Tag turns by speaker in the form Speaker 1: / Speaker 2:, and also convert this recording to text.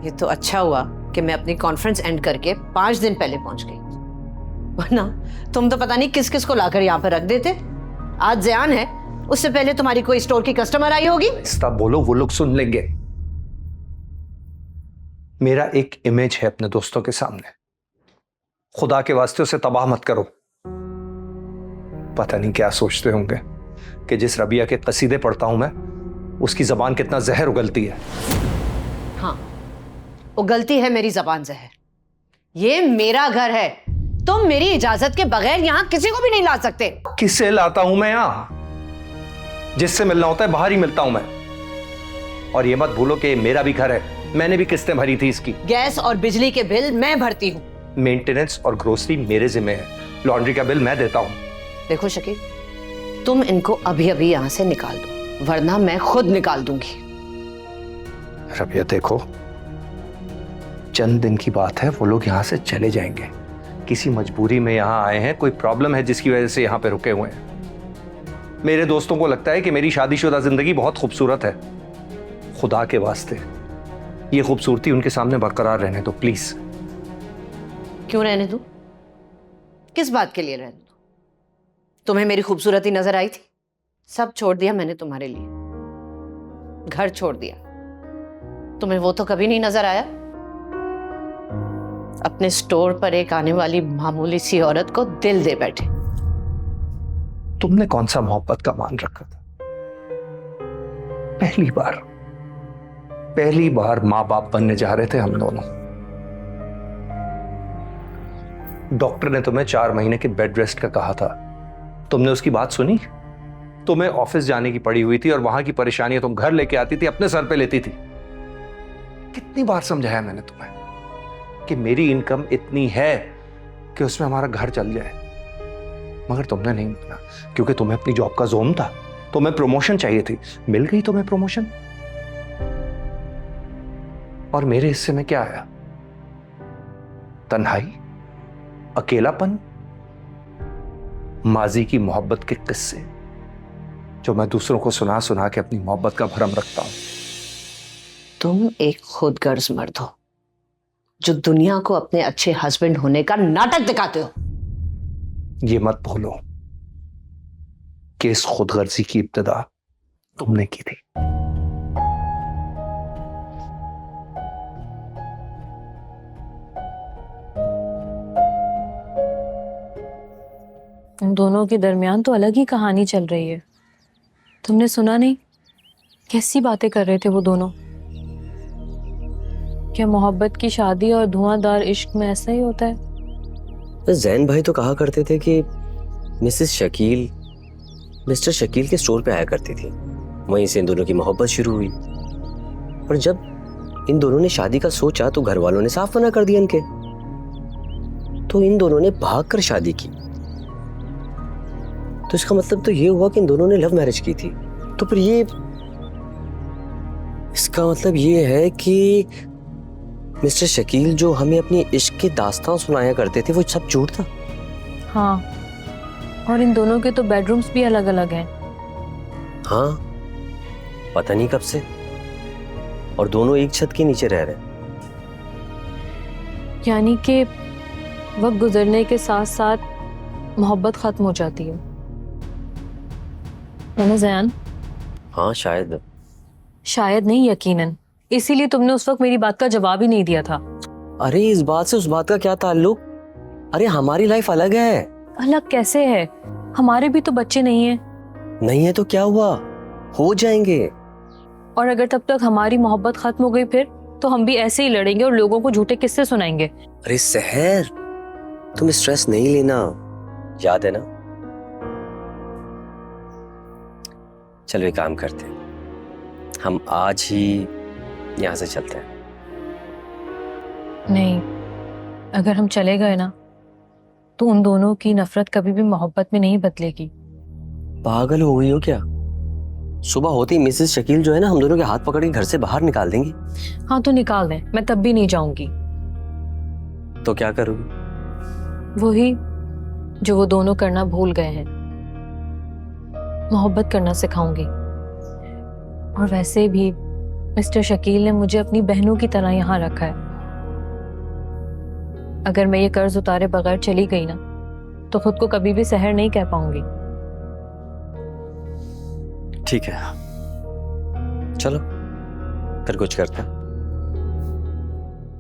Speaker 1: ये तो अच्छा हुआ कि मैं अपनी कॉन्फ्रेंस एंड करके 5 दिन पहले पहुंच गई, वरना तुम तो पता नहीं किस किस को लाकर यहाँ पर रख देते। आज ज़यान है, उससे पहले तुम्हारी कोई स्टोर की कस्टमर आई होगी।
Speaker 2: आहिस्ता बोलो, वो लोग सुन लेंगे। मेरा एक इमेज है अपने दोस्तों के सामने, खुदा के वास्ते उसे तबाह मत करो। पता नहीं क्या सोचते होंगे कि जिस रबिया के कसीदे पढ़ता हूं मैं, उसकी जबान कितना जहर उगलती है।
Speaker 1: हाँ, उगलती है मेरी जबान जहर। ये मेरा घर है, तुम मेरी इजाजत के बगैर यहाँ किसी को भी नहीं ला सकते।
Speaker 2: किससे लाता हूं मैं यहाँ? जिससे मिलना होता है बाहर ही मिलता हूं मैं। और ये मत भूलो कि मेरा भी घर है, मैंने भी किस्तें भरी थी इसकी।
Speaker 1: गैस और बिजली के बिल मैं भरती हूँ।
Speaker 2: मेंटेनेंस और ग्रोसरी मेरे जिम्मे है, लॉन्ड्री का बिल मैं देता हूं।
Speaker 1: देखो शकील, तुम इनको अभी अभी यहाँ से निकाल दो, वरना मैं खुद निकाल दूंगी।
Speaker 2: रबिया देखो, चंद दिन की बात है, वो लोग यहाँ से चले जाएंगे। किसी मजबूरी में यहाँ आए हैं, कोई प्रॉब्लम है जिसकी वजह से यहाँ पे रुके हुए हैं। मेरे दोस्तों को लगता है कि मेरी शादीशुदा जिंदगी बहुत खूबसूरत है। खुदा के वास्ते ये खूबसूरती उनके सामने बरकरार रहने दो प्लीज।
Speaker 1: क्यों रहने दो? किस बात के लिए रहने दो? तुम्हें मेरी खूबसूरती नजर आई थी? सब छोड़ दिया मैंने तुम्हारे लिए, घर छोड़ दिया। तुम्हें वो तो कभी नहीं नजर आया? अपने स्टोर पर एक आने वाली मामूली सी औरत को दिल दे बैठे।
Speaker 2: तुमने कौन सा मोहब्बत का मान रखा था? पहली बार माँ बाप बनने जा रहे थे हम दोनों। डॉक्टर ने तुम्हें 4 महीने के बेड रेस्ट का कहा था, तुमने उसकी बात सुनी? तुम्हें ऑफिस जाने की पड़ी हुई थी और वहां की परेशानियां तुम घर लेके आती थी, अपने सर पे लेती थी। कितनी बार समझाया मैंने तुम्हें कि मेरी इनकम इतनी है कि उसमें हमारा घर चल जाए, मगर तुमने नहीं माना, क्योंकि तुम्हें अपनी जॉब का जोम था। तुम्हें प्रमोशन चाहिए थी, मिल गई तुम्हें प्रमोशन। और मेरे हिस्से में क्या आया? तन्हाई, अकेलापन, माजी की मोहब्बत के किस्से जो मैं दूसरों को सुना सुना के अपनी मोहब्बत का भरम रखता हूं।
Speaker 1: तुम एक खुदगर्ज मर्द हो जो दुनिया को अपने अच्छे हस्बैंड होने का नाटक दिखाते हो।
Speaker 2: ये मत भूलो कि इस खुदगर्जी की इब्तिदा तुमने की थी।
Speaker 3: उन दोनों के दरमियान तो अलग ही कहानी चल रही है। तुमने सुना नहीं? कैसी बातें कर रहे थे वो दोनों। क्या मोहब्बत की शादी और धुआंधार इश्क में ऐसा ही होता है?
Speaker 4: जैन भाई तो कहा करते थे कि मिसेस शकील मिस्टर शकील के स्टोर पे आया करती थी, वहीं से इन दोनों की मोहब्बत शुरू हुई। और जब इन दोनों ने शादी का सोचा तो घर वालों ने साफ मना कर दिया इनके, तो इन दोनों ने भागकर शादी की। तो इसका मतलब तो ये हुआ कि इन दोनों ने लव मैरिज की थी। तो फिर ये इसका मतलब ये है कि मिस्टर शकील जो हमें अपनी इश्क की दास्तान सुनाया करते थे वो सब झूठ था।
Speaker 3: हाँ, और इन दोनों के तो बेडरूम्स भी अलग अलग हैं।
Speaker 4: हाँ, पता नहीं कब से, और दोनों एक छत के नीचे रह रहे हैं।
Speaker 3: यानी कि वक्त गुजरने के साथ साथ मोहब्बत खत्म हो जाती है ना ज़यान?
Speaker 4: हाँ शायद।
Speaker 3: शायद नहीं, यकीनन। इसीलिए तुमने उस वक्त मेरी बात का जवाब ही नहीं दिया था।
Speaker 4: अरे इस बात से उस बात का क्या ताल्लुक? अरे हमारी लाइफ अलग है।
Speaker 3: अलग कैसे है? हमारे भी तो बच्चे नहीं हैं।
Speaker 4: नहीं है तो क्या हुआ, हो जाएंगे।
Speaker 3: और अगर तब तक हमारी मोहब्बत खत्म हो गई फिर तो हम भी ऐसे ही लड़ेंगे और लोगों को झूठे किस्से सुनाएंगे।
Speaker 4: अरे सहर, तुम स्ट्रेस नहीं लेना, याद है ना? चलो एक काम करते हैं, हम आज ही यहाँ से चलते हैं।
Speaker 3: नहीं, अगर हम चले गए ना तो उन दोनों की नफरत कभी भी मोहब्बत में नहीं बदलेगी।
Speaker 4: पागल हो गई हो क्या? सुबह होते ही मिसेस शकील जो है ना, हम दोनों के हाथ पकड़ के घर से बाहर निकाल देंगी।
Speaker 3: हाँ तो निकाल दें, मैं तब भी नहीं जाऊंगी।
Speaker 4: तो क्या करोगी?
Speaker 3: वही जो वो दोनों करना भूल गए हैं, मोहब्बत करना सिखाऊंगी। और वैसे भी मिस्टर शकील ने मुझे अपनी बहनों की तरह यहाँ रखा है। अगर मैं ये कर्ज उतारे बगैर चली गई ना, तो खुद को कभी भी सहर नहीं कह पाऊंगी।
Speaker 4: ठीक है, चलो फिर कुछ करते हैं।